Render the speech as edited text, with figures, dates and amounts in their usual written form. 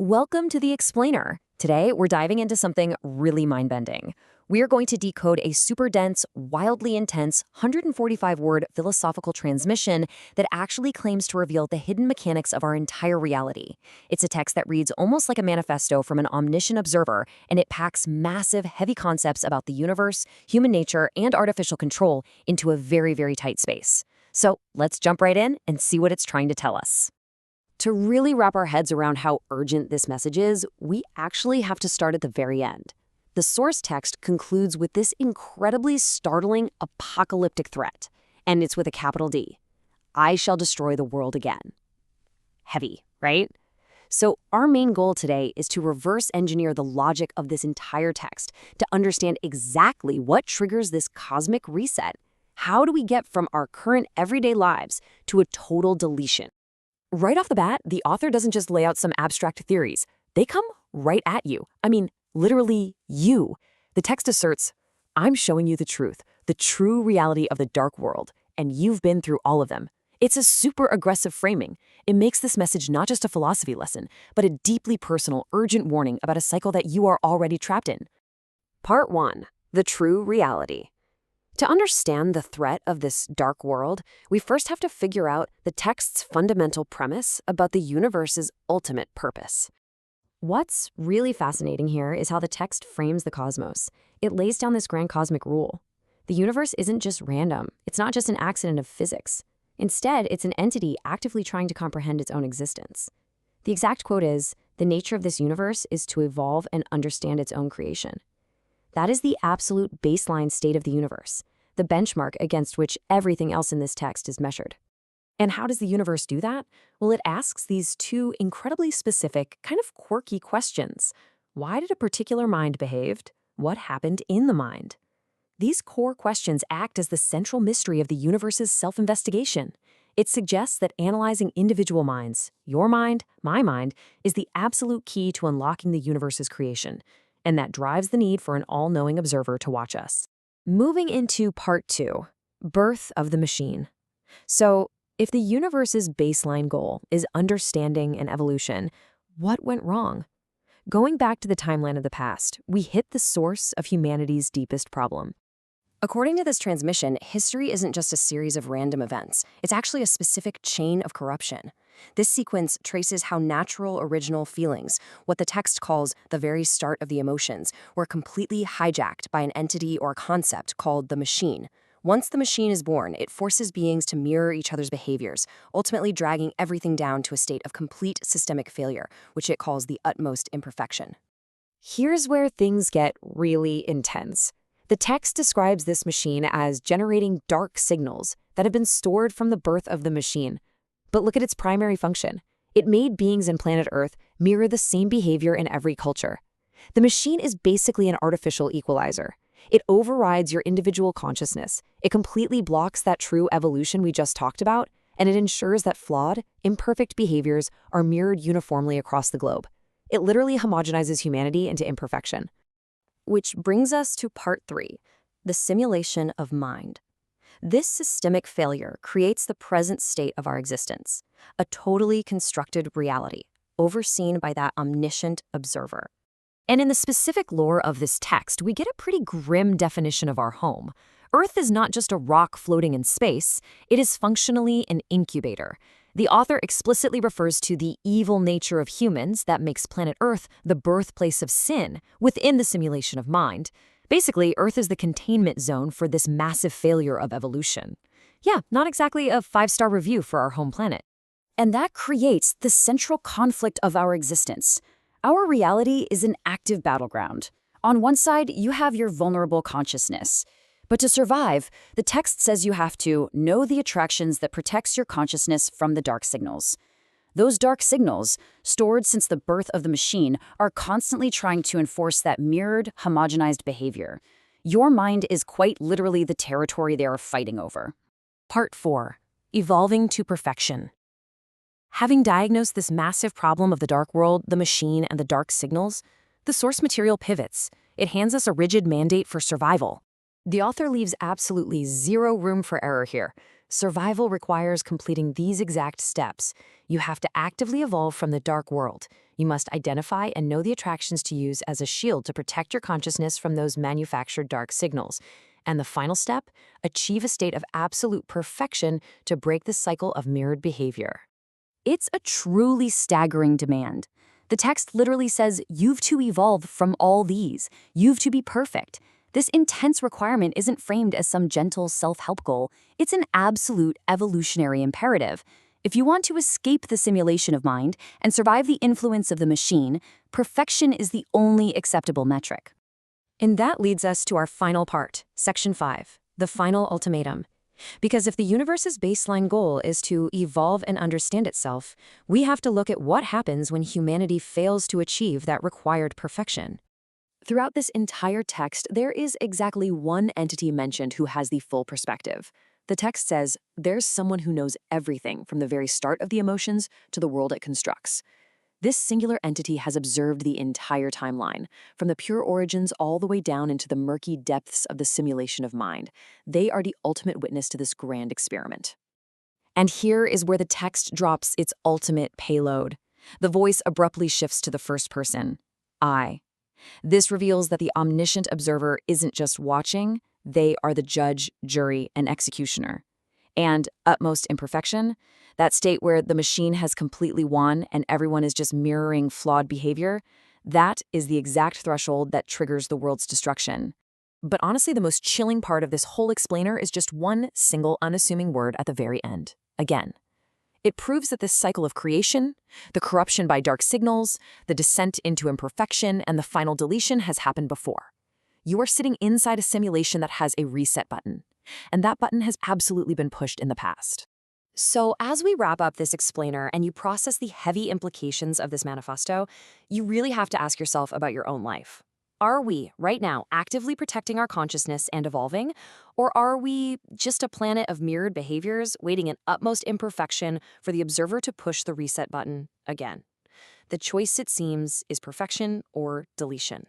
Welcome to The Explainer. Today, we're diving into something really mind-bending. We are going to decode a super dense, wildly intense, 145-word philosophical transmission that actually claims to reveal the hidden mechanics of our entire reality. It's a text that reads almost like a manifesto from an omniscient observer, and it packs massive, heavy concepts about the universe, human nature, and artificial control into a very, very tight space. So let's jump right in and see what it's trying to tell us. To really wrap our heads around how urgent this message is, we actually have to start at the very end. The source text concludes with this incredibly startling, apocalyptic threat, and it's with a capital D. I shall destroy the world again. Heavy, right? So our main goal today is to reverse engineer the logic of this entire text to understand exactly what triggers this cosmic reset. How do we get from our current everyday lives to a total deletion? Right off the bat, the author doesn't just lay out some abstract theories. They come right at you. I mean, literally you. The text asserts, I'm showing you the true reality of the dark world, and you've been through all of them. It's a super aggressive framing. It makes this message not just a philosophy lesson, but a deeply personal, urgent warning about a cycle that you are already trapped in. Part 1. The true reality. To understand the threat of this dark world, we first have to figure out the text's fundamental premise about the universe's ultimate purpose. What's really fascinating here is how the text frames the cosmos. It lays down this grand cosmic rule. The universe isn't just random. It's not just an accident of physics. Instead, it's an entity actively trying to comprehend its own existence. The exact quote is, "The nature of this universe is to evolve and understand its own creation." That is the absolute baseline state of the universe, the benchmark against which everything else in this text is measured. And how does the universe do that? Well, it asks these two incredibly specific, kind of quirky questions. Why did a particular mind behave? What happened in the mind? These core questions act as the central mystery of the universe's self-investigation. It suggests that analyzing individual minds, your mind, my mind, is the absolute key to unlocking the universe's creation, and that drives the need for an all-knowing observer to watch us. Moving into part 2, birth of the machine. So, if the universe's baseline goal is understanding and evolution, what went wrong? Going back to the timeline of the past, we hit the source of humanity's deepest problem. According to this transmission, history isn't just a series of random events. It's actually a specific chain of corruption. This sequence traces how natural, original feelings, what the text calls the very start of the emotions, were completely hijacked by an entity or concept called the machine. Once the machine is born, it forces beings to mirror each other's behaviors, ultimately dragging everything down to a state of complete systemic failure, which it calls the utmost imperfection. Here's where things get really intense. The text describes this machine as generating dark signals that have been stored from the birth of the machine. But look at its primary function. It made beings in planet Earth mirror the same behavior in every culture. The machine is basically an artificial equalizer. It overrides your individual consciousness. It completely blocks that true evolution we just talked about, and it ensures that flawed, imperfect behaviors are mirrored uniformly across the globe. It literally homogenizes humanity into imperfection. Which brings us to part 3, the simulation of mind. This systemic failure creates the present state of our existence, a totally constructed reality, overseen by that omniscient observer. And in the specific lore of this text, we get a pretty grim definition of our home. Earth is not just a rock floating in space, it is functionally an incubator. The author explicitly refers to the evil nature of humans that makes planet Earth the birthplace of sin within the simulation of mind. Basically, Earth is the containment zone for this massive failure of evolution. Yeah, not exactly a 5-star review for our home planet. And that creates the central conflict of our existence. Our reality is an active battleground. On one side, you have your vulnerable consciousness. But to survive, the text says you have to know the attractions that protects your consciousness from the dark signals. Those dark signals, stored since the birth of the machine, are constantly trying to enforce that mirrored, homogenized behavior. Your mind is quite literally the territory they are fighting over. Part 4. Evolving to perfection. Having diagnosed this massive problem of the dark world, the machine, and the dark signals, the source material pivots. It hands us a rigid mandate for survival. The author leaves absolutely zero room for error here. Survival requires completing these exact steps. You have to actively evolve from the dark world. You must identify and know the attractions to use as a shield to protect your consciousness from those manufactured dark signals. And the final step, achieve a state of absolute perfection to break the cycle of mirrored behavior. It's a truly staggering demand. The text literally says, you've to evolve from all these. You've to be perfect. This intense requirement isn't framed as some gentle self-help goal. It's an absolute evolutionary imperative. If you want to escape the simulation of mind and survive the influence of the machine, perfection is the only acceptable metric. And that leads us to our final part, Section 5, the final ultimatum. Because if the universe's baseline goal is to evolve and understand itself, we have to look at what happens when humanity fails to achieve that required perfection. Throughout this entire text, there is exactly one entity mentioned who has the full perspective. The text says, there's someone who knows everything from the very start of the emotions to the world it constructs. This singular entity has observed the entire timeline, from the pure origins all the way down into the murky depths of the simulation of mind. They are the ultimate witness to this grand experiment. And here is where the text drops its ultimate payload. The voice abruptly shifts to the first person, I. This reveals that the omniscient observer isn't just watching, they are the judge, jury, and executioner. And utmost imperfection, that state where the machine has completely won and everyone is just mirroring flawed behavior, that is the exact threshold that triggers the world's destruction. But honestly, the most chilling part of this whole explainer is just one single unassuming word at the very end. Again. It proves that this cycle of creation, the corruption by dark signals, the descent into imperfection, and the final deletion has happened before. You are sitting inside a simulation that has a reset button, and that button has absolutely been pushed in the past. So as we wrap up this explainer and you process the heavy implications of this manifesto, you really have to ask yourself about your own life. Are we, right now, actively protecting our consciousness and evolving? Or are we just a planet of mirrored behaviors waiting in utmost imperfection for the observer to push the reset button again? The choice, it seems, is perfection or deletion.